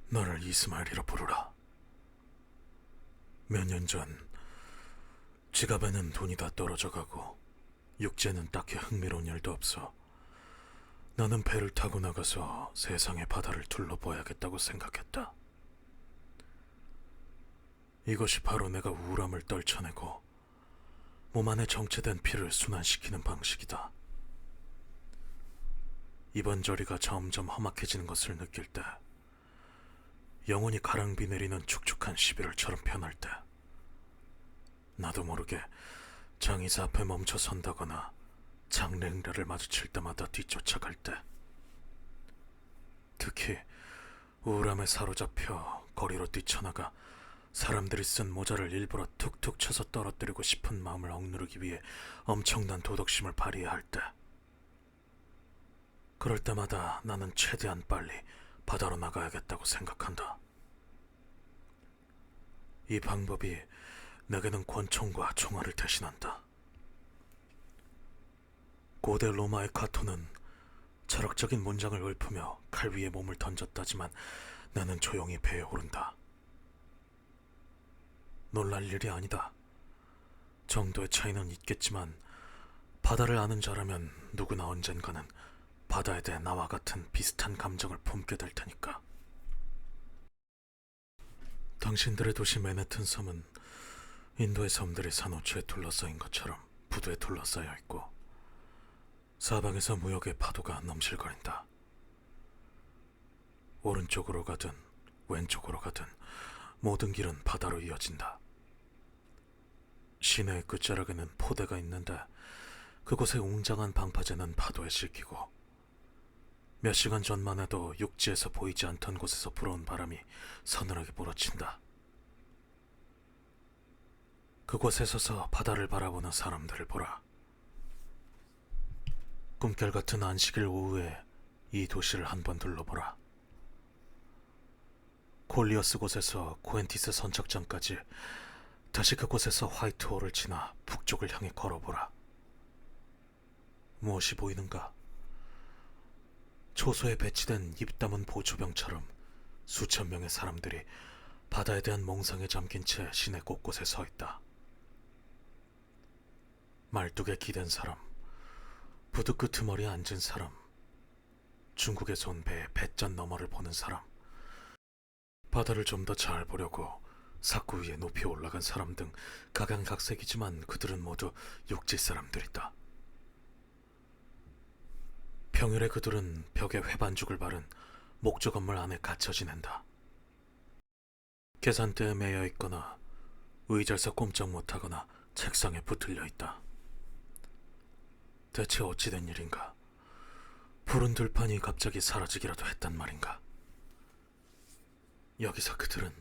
나를 이스마일이라 부르라. 몇 년 전 지갑에는 돈이 다 떨어져가고 육지에는 딱히 흥미로운 일도 없어. 나는 배를 타고 나가서 세상의 바다를 둘러봐야겠다고 생각했다. 이것이 바로 내가 우울함을 떨쳐내고 몸 안에 정체된 피를 순환시키는 방식이다. 이번 저리가 점점 험악해지는 것을 느낄 때, 영혼이 가랑비 내리는 축축한 시비를처럼 변할 때, 나도 모르게 장의사 앞에 멈춰 선다거나 장례응례를 마주칠 때마다 뒤쫓아갈 때, 특히 우울함에 사로잡혀 거리로 뛰쳐나가 사람들이 쓴 모자를 일부러 툭툭 쳐서 떨어뜨리고 싶은 마음을 억누르기 위해 엄청난 도덕심을 발휘해야 할 때, 그럴 때마다 나는 최대한 빨리 바다로 나가야겠다고 생각한다. 이 방법이 내게는 권총과 총알을 대신한다. 고대 로마의 카토는 철학적인 문장을 읊으며 칼 위에 몸을 던졌다지만 나는 조용히 배에 오른다. 놀랄 일이 아니다. 정도의 차이는 있겠지만 바다를 아는 자라면 누구나 언젠가는 바다에 대해 나와 같은 비슷한 감정을 품게 될 테니까. 당신들의 도시 맨해튼 섬은 인도의 섬들이 산호초에 둘러싸인 것처럼 부두에 둘러싸여 있고 사방에서 무역의 파도가 넘실거린다. 오른쪽으로 가든 왼쪽으로 가든 모든 길은 바다로 이어진다. 시내의 끝자락에는 포대가 있는데 그곳의 웅장한 방파제는 파도에 싣기고 몇 시간 전만 해도 육지에서 보이지 않던 곳에서 불어온 바람이 서늘하게 몰아친다. 그곳에 서서 바다를 바라보는 사람들을 보라. 꿈결 같은 안식일 오후에 이 도시를 한번 둘러보라. 콜리어스 곳에서 코엔티스 선착장까지, 다시 그곳에서 화이트홀을 지나 북쪽을 향해 걸어보라. 무엇이 보이는가? 초소에 배치된 입 다문 보초병처럼 수천 명의 사람들이 바다에 대한 몽상에 잠긴 채 시내 곳곳에 서 있다. 말뚝에 기댄 사람, 부두 끄트머리에 앉은 사람, 중국에서 온 배의 배짠 너머를 보는 사람, 바다를 좀 더 잘 보려고 사쿠 위에 높이 올라간 사람 등 각양각색이지만 그들은 모두 육지 사람들이다. 평일에 그들은 벽에 회반죽을 바른 목조 건물 안에 갇혀 지낸다. 계산대에 매여 있거나 의자에서 꼼짝 못하거나 책상에 붙들려 있다. 대체 어찌된 일인가? 푸른 들판이 갑자기 사라지기라도 했단 말인가? 여기서 그들은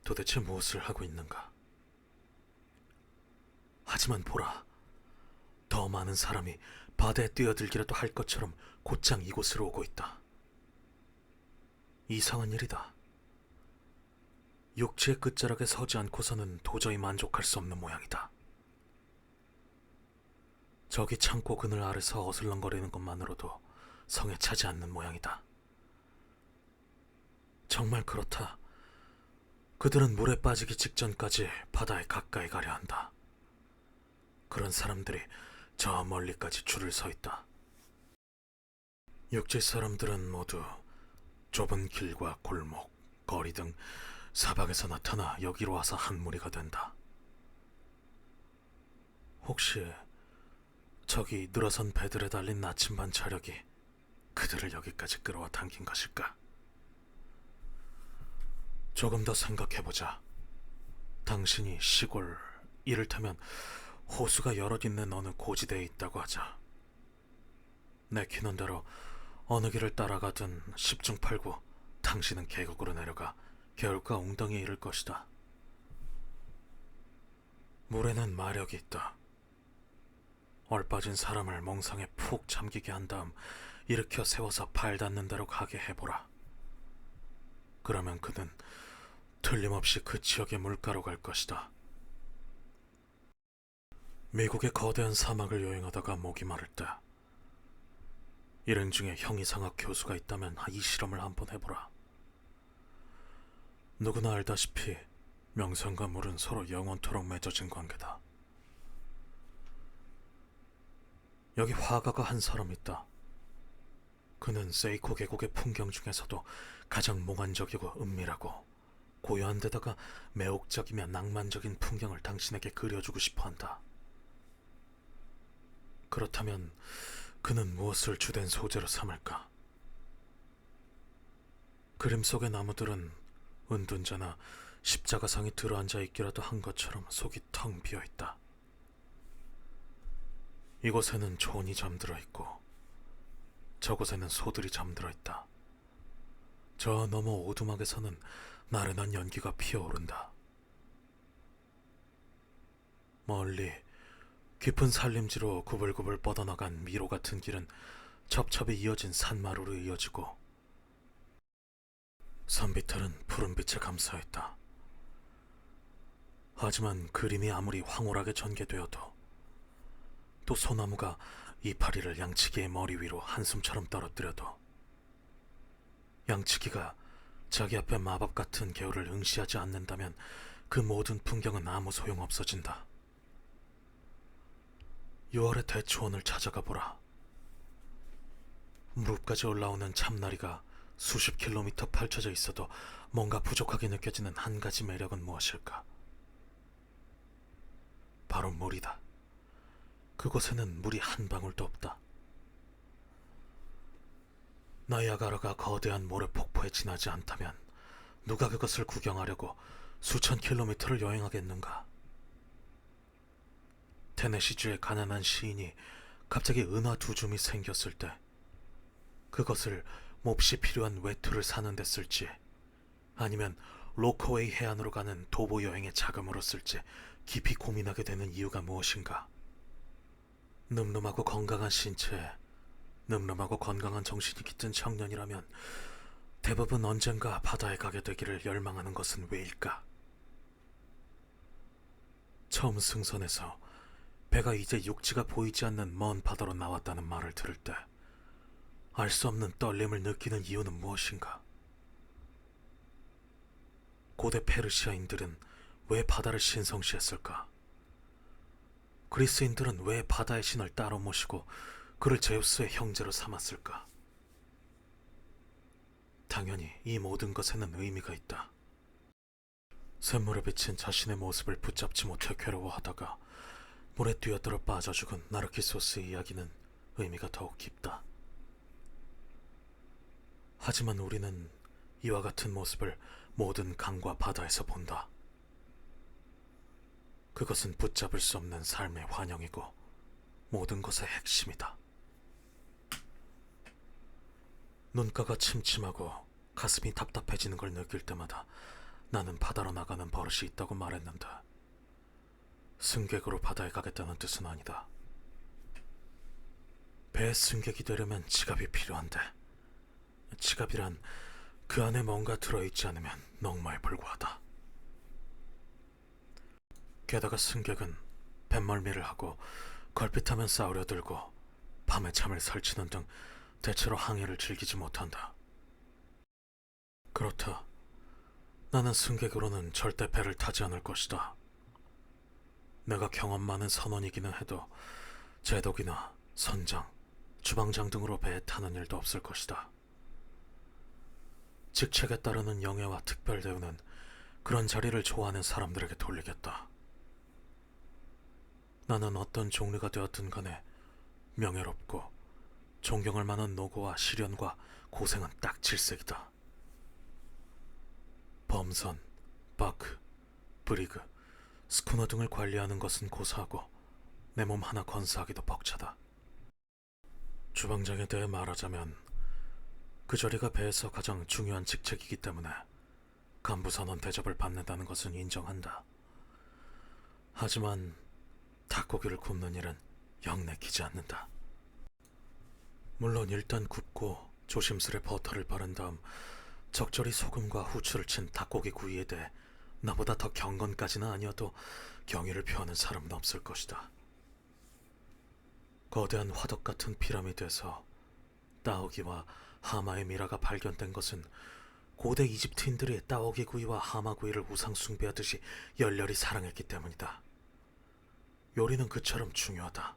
도대체 무엇을 하고 있는가? 하지만 보라, 더 많은 사람이 바다에 뛰어들기라도 할 것처럼 곧장 이곳으로 오고 있다. 이상한 일이다. 육지의 끝자락에 서지 않고서는 도저히 만족할 수 없는 모양이다. 저기 창고 그늘 아래서 어슬렁거리는 것만으로도 성에 차지 않는 모양이다. 정말 그렇다. 그들은 물에 빠지기 직전까지 바다에 가까이 가려 한다. 그런 사람들이 저 멀리까지 줄을 서 있다. 육지 사람들은 모두 좁은 길과 골목, 거리 등 사방에서 나타나 여기로 와서 한 무리가 된다. 혹시 저기 늘어선 배들에 달린 나침반 차력이 그들을 여기까지 끌어와 당긴 것일까? 조금 더 생각해보자. 당신이 시골, 이를테면 호수가 여럿 있는 어느 고지대에 있다고 하자. 내키는 대로 어느 길을 따라가든 10중 8구 당신은 계곡으로 내려가 겨울가 웅덩이에 이를 것이다. 물에는 마력이 있다. 얼빠진 사람을 몽상에 푹 잠기게 한 다음 일으켜 세워서 발 닿는 대로 가게 해보라. 그러면 그는 틀림없이 그 지역의 물가로 갈 것이다. 미국의 거대한 사막을 여행하다가 목이 마를 때, 일행 중에 형이상학 교수가 있다면 이 실험을 한번 해보라. 누구나 알다시피 명성과 물은 서로 영원토록 맺어진 관계다. 여기 화가가 한 사람 있다. 그는 세이코 계곡의 풍경 중에서도 가장 몽환적이고 은밀하고 고요한 데다가 매혹적이며 낭만적인 풍경을 당신에게 그려주고 싶어 한다. 그렇다면 그는 무엇을 주된 소재로 삼을까? 그림 속의 나무들은 은둔자나 십자가상이 들어앉아 있기라도 한 것처럼 속이 텅 비어 있다. 이곳에는 존이 잠들어 있고 저곳에는 소들이 잠들어 있다. 저 너머 오두막에서는 나른한 연기가 피어오른다. 멀리 깊은 산림지로 구불구불 뻗어나간 미로 같은 길은 첩첩이 이어진 산마루로 이어지고 산비탈은 푸른빛에 감싸있다. 하지만 그림이 아무리 황홀하게 전개되어도 또 소나무가 이파리를 양치기의 머리 위로 한숨처럼 떨어뜨려도 양치기가 자기 앞에 마법 같은 개울을 응시하지 않는다면 그 모든 풍경은 아무 소용없어진다. 6월의 대초원을 찾아가 보라. 무릎까지 올라오는 참나리가 수십 킬로미터 펼쳐져 있어도 뭔가 부족하게 느껴지는 한 가지 매력은 무엇일까? 바로 물이다. 그곳에는 물이 한 방울도 없다. 나이아가라가 거대한 모래폭포에 지나지 않다면 누가 그것을 구경하려고 수천 킬로미터를 여행하겠는가? 테네시주의 가난한 시인이 갑자기 은화 두 줌이 생겼을 때 그것을 몹시 필요한 외투를 사는 데 쓸지 아니면 로커웨이 해안으로 가는 도보 여행의 자금으로 쓸지 깊이 고민하게 되는 이유가 무엇인가? 늠름하고 건강한 신체에 늠름하고 건강한 정신이 깃든 청년이라면 대부분 언젠가 바다에 가게 되기를 열망하는 것은 왜일까? 처음 승선해서 배가 이제 육지가 보이지 않는 먼 바다로 나왔다는 말을 들을 때 알 수 없는 떨림을 느끼는 이유는 무엇인가? 고대 페르시아인들은 왜 바다를 신성시했을까? 그리스인들은 왜 바다의 신을 따로 모시고 그를 제우스의 형제로 삼았을까? 당연히 이 모든 것에는 의미가 있다. 샘물에 비친 자신의 모습을 붙잡지 못해 괴로워하다가 물에 뛰어들어 빠져 죽은 나르키소스의 이야기는 의미가 더욱 깊다. 하지만 우리는 이와 같은 모습을 모든 강과 바다에서 본다. 그것은 붙잡을 수 없는 삶의 환영이고 모든 것의 핵심이다. 눈가가 침침하고 가슴이 답답해지는 걸 느낄 때마다 나는 바다로 나가는 버릇이 있다고 말했는데 승객으로 바다에 가겠다는 뜻은 아니다. 배 승객이 되려면 지갑이 필요한데 지갑이란 그 안에 뭔가 들어있지 않으면 넉마에 불과하다. 게다가 승객은 뱃멀미를 하고 걸핏하면 싸우려 들고 밤에 잠을 설치는 등 대체로 항해를 즐기지 못한다. 그렇다. 나는 승객으로는 절대 배를 타지 않을 것이다. 내가 경험 많은 선원이기는 해도 제독이나 선장, 주방장 등으로 배에 타는 일도 없을 것이다. 직책에 따르는 영예와 특별 대우는 그런 자리를 좋아하는 사람들에게 돌리겠다. 나는 어떤 종류가 되었든 간에 명예롭고 존경할 만한 노고와 시련과 고생은 딱 질색이다. 범선, 바크, 브리그, 스쿠너 등을 관리하는 것은 고사하고 내 몸 하나 건사하기도 벅차다. 주방장에 대해 말하자면 그 자리가 배에서 가장 중요한 직책이기 때문에 간부선원 대접을 받는다는 것은 인정한다. 하지만 닭고기를 굽는 일은 영 내키지 않는다. 물론 일단 굽고 조심스레 버터를 바른 다음 적절히 소금과 후추를 친 닭고기 구이에 대해 나보다 더 경건까지는 아니어도 경의를 표하는 사람은 없을 것이다. 거대한 화덕 같은 피라미드에서 따오기와 하마의 미라가 발견된 것은 고대 이집트인들이 따오기구이와 하마구이를 우상 숭배하듯이 열렬히 사랑했기 때문이다. 요리는 그처럼 중요하다.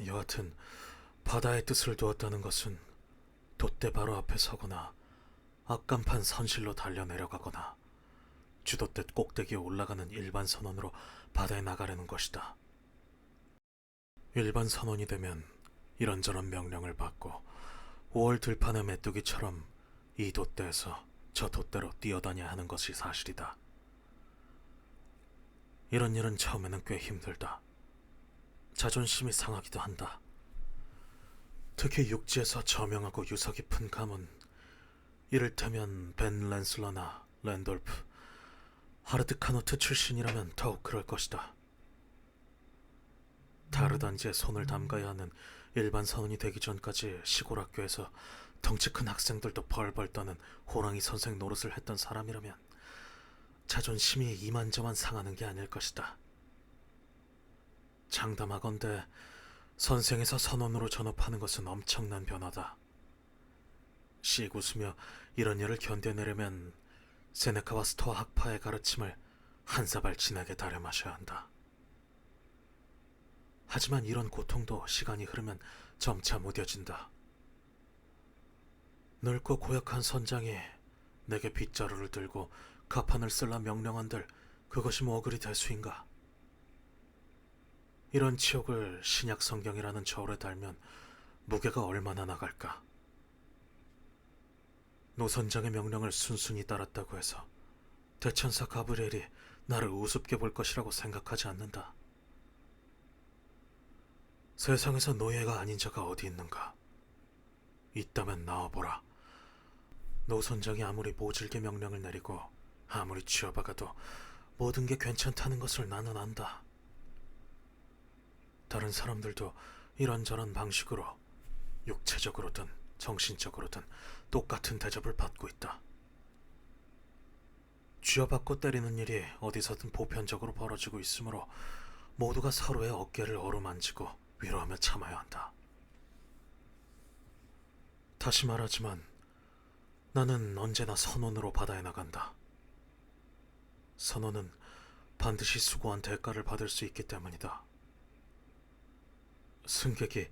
여하튼 바다의 뜻을 두었다는 것은 돛대 바로 앞에 서거나 앞간판 선실로 달려 내려가거나 주돛대 꼭대기에 올라가는 일반 선원으로 바다에 나가려는 것이다. 일반 선원이 되면 이런저런 명령을 받고 5월 들판의 메뚜기처럼 이 돛대에서 저 돛대로 뛰어다녀야 하는 것이 사실이다. 이런 일은 처음에는 꽤 힘들다. 자존심이 상하기도 한다. 특히 육지에서 저명하고 유서 깊은 가문, 이를테면 벤 랜슬러나 랜돌프, 하르드카노트 출신이라면 더욱 그럴 것이다. 다르단지에 손을 담가야 하는 일반 선원이 되기 전까지 시골 학교에서 덩치 큰 학생들도 벌벌 떠는 호랑이 선생 노릇을 했던 사람이라면 자존심이 이만저만 상하는 게 아닐 것이다. 장담하건대 선생에서 선원으로 전업하는 것은 엄청난 변화다. 씩 웃으며 이런 일을 견뎌내려면 세네카와 스토아 학파의 가르침을 한 사발 진하게 다려 마셔야 한다. 하지만 이런 고통도 시간이 흐르면 점차 무뎌진다. 늙고 고약한 선장이 내게 빗자루를 들고 가판을 쓸라 명령한들 그것이 뭐 그리 대수인가? 이런 치욕을 신약 성경이라는 저울에 달면 무게가 얼마나 나갈까? 노선장의 명령을 순순히 따랐다고 해서 대천사 가브리엘이 나를 우습게 볼 것이라고 생각하지 않는다. 세상에서 노예가 아닌 자가 어디 있는가? 있다면 나와보라. 노선장이 아무리 모질게 명령을 내리고 아무리 쥐어박아도 모든 게 괜찮다는 것을 나는 안다. 다른 사람들도 이런저런 방식으로 육체적으로든 정신적으로든 똑같은 대접을 받고 있다. 쥐어박고 때리는 일이 어디서든 보편적으로 벌어지고 있으므로 모두가 서로의 어깨를 어루만지고 위로하며 참아야 한다. 다시 말하지만 나는 언제나 선원으로 바다에 나간다. 선원은 반드시 수고한 대가를 받을 수 있기 때문이다. 승객이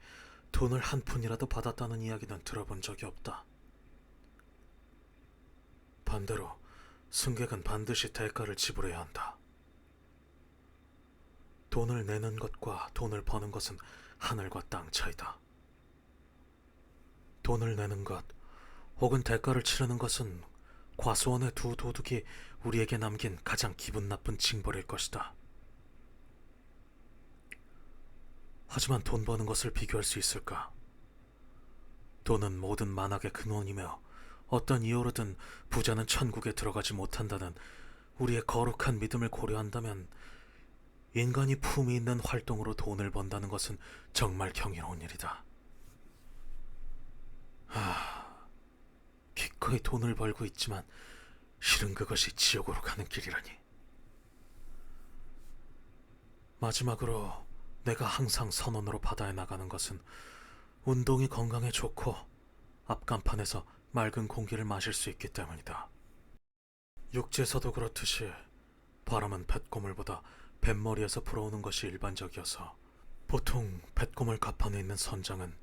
돈을 한 푼이라도 받았다는 이야기는 들어본 적이 없다. 반대로 승객은 반드시 대가를 지불해야 한다. 돈을 내는 것과 돈을 버는 것은 하늘과 땅 차이다. 돈을 내는 것 혹은 대가를 치르는 것은 과수원의 두 도둑이 우리에게 남긴 가장 기분 나쁜 징벌일 것이다. 하지만 돈 버는 것을 비교할 수 있을까? 돈은 모든 만악의 근원이며 어떤 이유로든 부자는 천국에 들어가지 못한다는 우리의 거룩한 믿음을 고려한다면 인간이 품위 있는 활동으로 돈을 번다는 것은 정말 경이로운 일이다. 기꺼이 돈을 벌고 있지만 실은 그것이 지옥으로 가는 길이라니. 마지막으로 내가 항상 선원으로 바다에 나가는 것은 운동이 건강에 좋고 앞간판에서 맑은 공기를 마실 수 있기 때문이다. 육지에서도 그렇듯이 바람은 뱃고물보다 뱃머리에서 불어오는 것이 일반적이어서 보통 뱃고물 갑판에 있는 선장은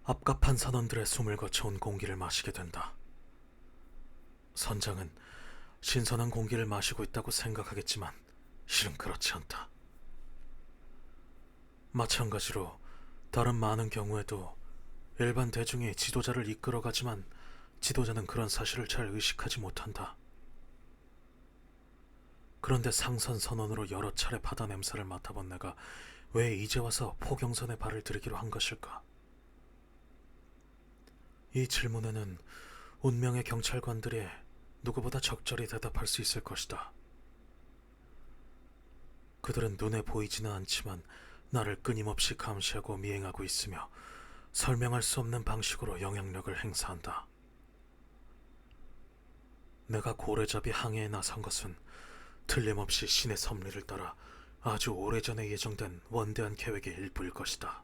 앞갑판 선원들의 숨을 거쳐온 공기를 마시게 된다. 선장은 신선한 공기를 마시고 있다고 생각하겠지만 실은 그렇지 않다. 마찬가지로 다른 많은 경우에도 일반 대중이 지도자를 이끌어가지만 지도자는 그런 사실을 잘 의식하지 못한다. 그런데 상선 선원으로 여러 차례 바다 냄새를 맡아본 내가 왜 이제 와서 포경선에 발을 들이기로 한 것일까? 이 질문에는 운명의 경찰관들이 누구보다 적절히 대답할 수 있을 것이다. 그들은 눈에 보이지는 않지만 나를 끊임없이 감시하고 미행하고 있으며 설명할 수 없는 방식으로 영향력을 행사한다. 내가 고래잡이 항해에 나선 것은 틀림없이 신의 섭리를 따라 아주 오래전에 예정된 원대한 계획의 일부일 것이다.